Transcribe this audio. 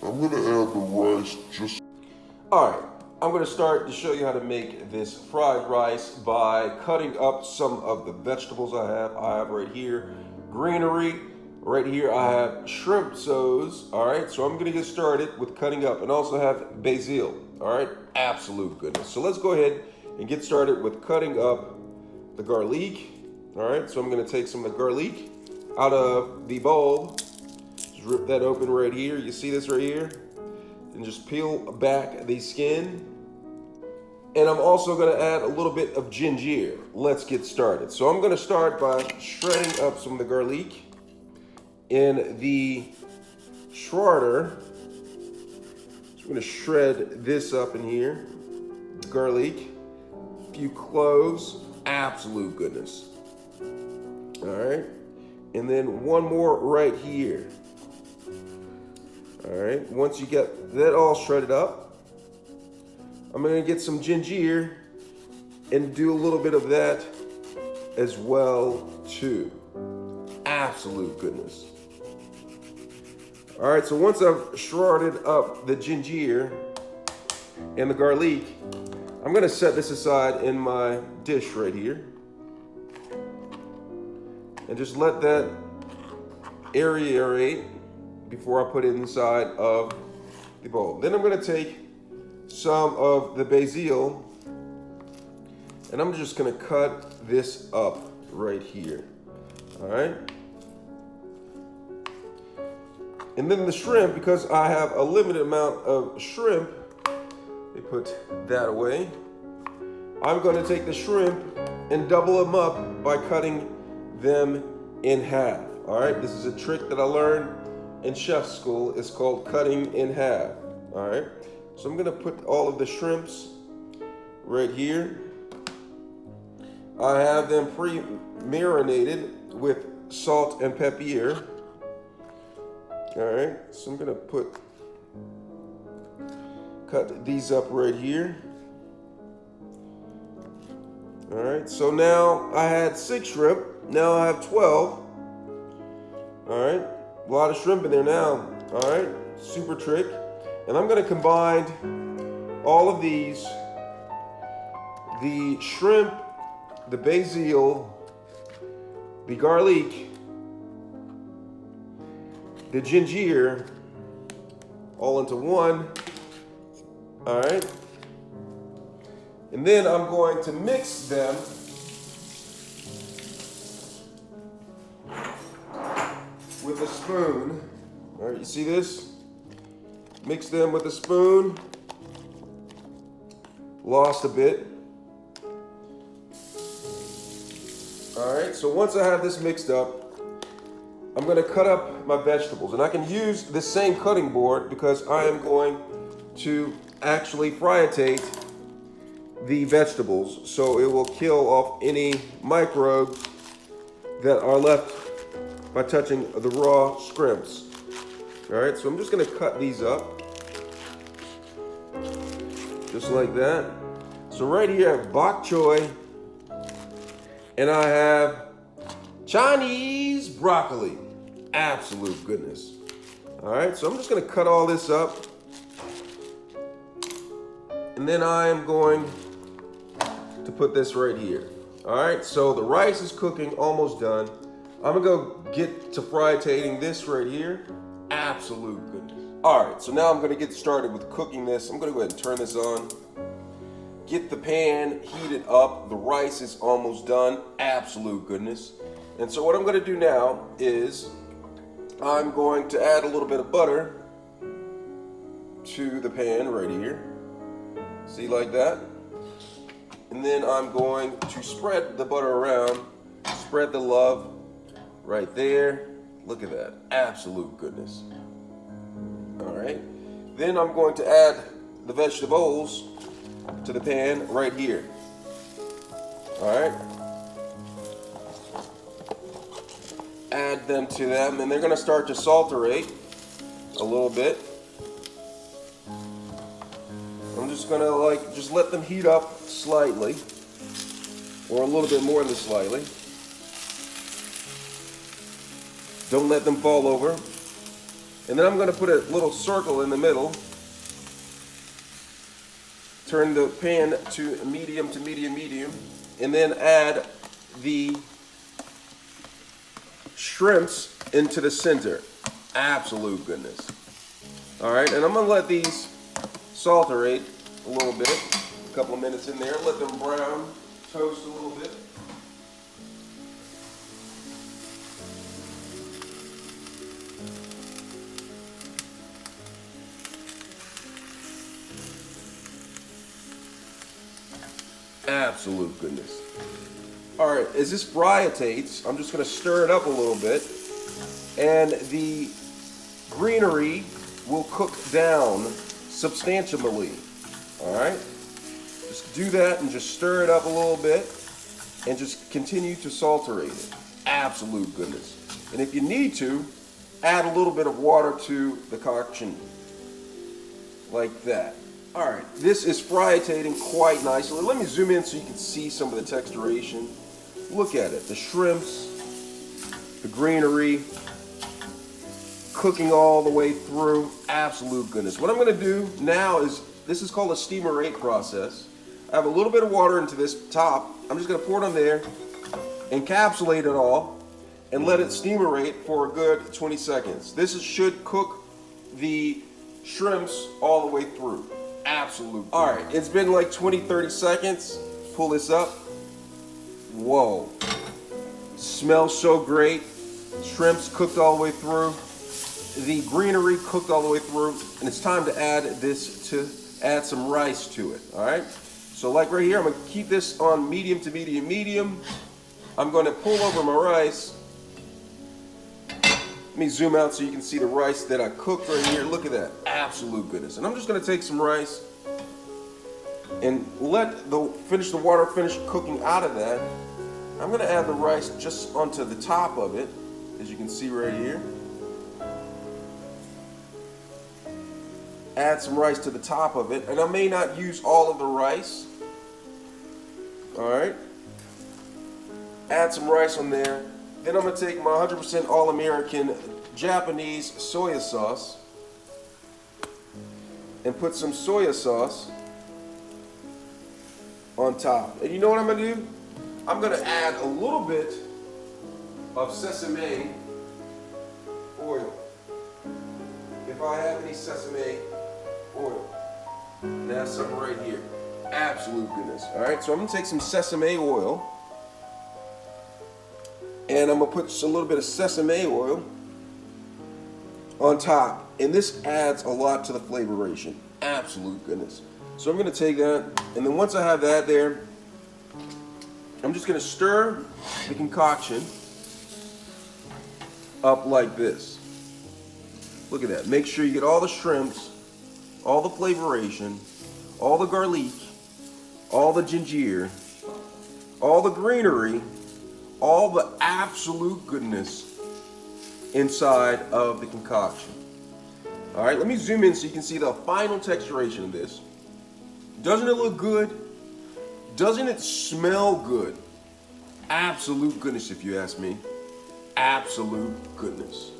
I'm gonna add the rice just... Alright, I'm going to start to show you how to make this fried rice by cutting up some of the vegetables I have. I have right here greenery. Right here I have shrimp sauce. Alright, so I'm going to get started with cutting up, and also have basil. Alright, absolute goodness. So let's go ahead and get started with cutting up the garlic. Alright, so I'm going to take some of the garlic out of the bowl. Just rip that open right here. You see this right here? And just peel back the skin. And I'm also going to add a little bit of ginger. Let's get started. So I'm going to start by shredding up some of the garlic in the shredder. So I'm going to shred this up in here. Garlic, a few cloves, absolute goodness. All right, and then one more right here. All right, once you get that all shredded up, I'm gonna get some ginger and do a little bit of that as well too. Absolute goodness. All right, so once I've shredded up the ginger and the garlic, I'm gonna set this aside in my dish right here and just let that aerate before I put it inside of the bowl. Then I'm gonna take some of the basil and I'm just gonna cut this up right here, all right? And then the shrimp, because I have a limited amount of shrimp, let me put that away. I'm gonna take the shrimp and double them up by cutting them in half, all right? This is a trick that I learned in chef school. It's called cutting in half, all right? So I'm gonna put all of the shrimps right here. I have them pre-marinated with salt and pepper. All right, so I'm gonna cut these up right here. All right, so now I had 6 shrimp, now I have 12. All right, a lot of shrimp in there now. All right, super trick. And I'm gonna combine all of these, the shrimp, the basil, the garlic, the ginger, all into one. All right. And then I'm going to mix them with a spoon. All right, you see this? Mix them with a spoon. Lost a bit. All right, so once I have this mixed up, I'm gonna cut up my vegetables, and I can use the same cutting board because I am going to actually frietate the vegetables, so it will kill off any microbes that are left by touching the raw shrimps. All right, so I'm just gonna cut these up, just like that. So right here I have bok choy, and I have Chinese broccoli. Absolute goodness. All right, so I'm just gonna cut all this up, and then I am going to put this right here. All right, so the rice is cooking, almost done. I'm gonna go get to fritating this right here. Absolute goodness. All right, so now I'm gonna get started with cooking this. I'm gonna go ahead and turn this on. Get the pan heated up. The rice is almost done. Absolute goodness. And so what I'm gonna do now is I'm going to add a little bit of butter to the pan right here. See, like that? And then I'm going to spread the butter around, spread the love right there. Look at that, absolute goodness. All right, then I'm going to add the vegetables to the pan right here. All right. Add them to them, and they're gonna start to saturate a little bit. I'm just gonna just let them heat up slightly, or a little bit more than slightly. Don't let them fall over. And then I'm going to put a little circle in the middle. Turn the pan to medium, and then add the shrimps into the center. Absolute goodness. All right, and I'm gonna let these sauterate a little bit, a couple of minutes in there, let them brown, toast a little bit. Absolute goodness. All right, as this fryitates, I'm just going to stir it up a little bit, and the greenery will cook down substantially. All right, just do that and just stir it up a little bit, and just continue to sauterate it. Absolute goodness. And if you need to, add a little bit of water to the concoction, like that. All right, this is fryitating quite nicely. Let me zoom in so you can see some of the texturation. Look at it, the shrimps, the greenery, cooking all the way through. Absolute goodness. What I'm gonna do now is, this is called a steamer-ate process. I have a little bit of water into this top. I'm just gonna pour it on there, encapsulate it all, and let it steamer-ate for a good 20 seconds. This should cook the shrimps all the way through. Absolutely. All right, it's been like 20-30 seconds. Pull this up. Whoa. Smells so great. Shrimps cooked all the way through. The greenery cooked all the way through. And it's time to add some rice to it. All right. So like right here, I'm gonna keep this on medium to medium. I'm gonna pull over my rice. Let me zoom out so you can see the rice that I cooked right here. Look at that, absolute goodness. And I'm just gonna take some rice and let the water finish cooking out of that. I'm gonna add the rice just onto the top of it, as you can see right here. Add some rice to the top of it, and I may not use all of the rice. All right, add some rice on there. Then I'm gonna take my 100% All-American Japanese soya sauce and put some soya sauce on top. And you know what I'm gonna do? I'm gonna add a little bit of sesame oil. If I have any sesame oil. And that's some right here. Absolute goodness. All right, so I'm gonna take some sesame oil, and I'm gonna put a little bit of sesame oil on top, and this adds a lot to the flavoration. Absolute goodness. So I'm gonna take that, and then once I have that there, I'm just gonna stir the concoction up like this. Look at that. Make sure you get all the shrimps, all the flavoration, all the garlic, all the ginger, all the greenery, all the absolute goodness inside of the concoction. All right, let me zoom in so you can see the final texturation of this. Doesn't it look good? Doesn't it smell good? Absolute goodness, if you ask me. Absolute goodness.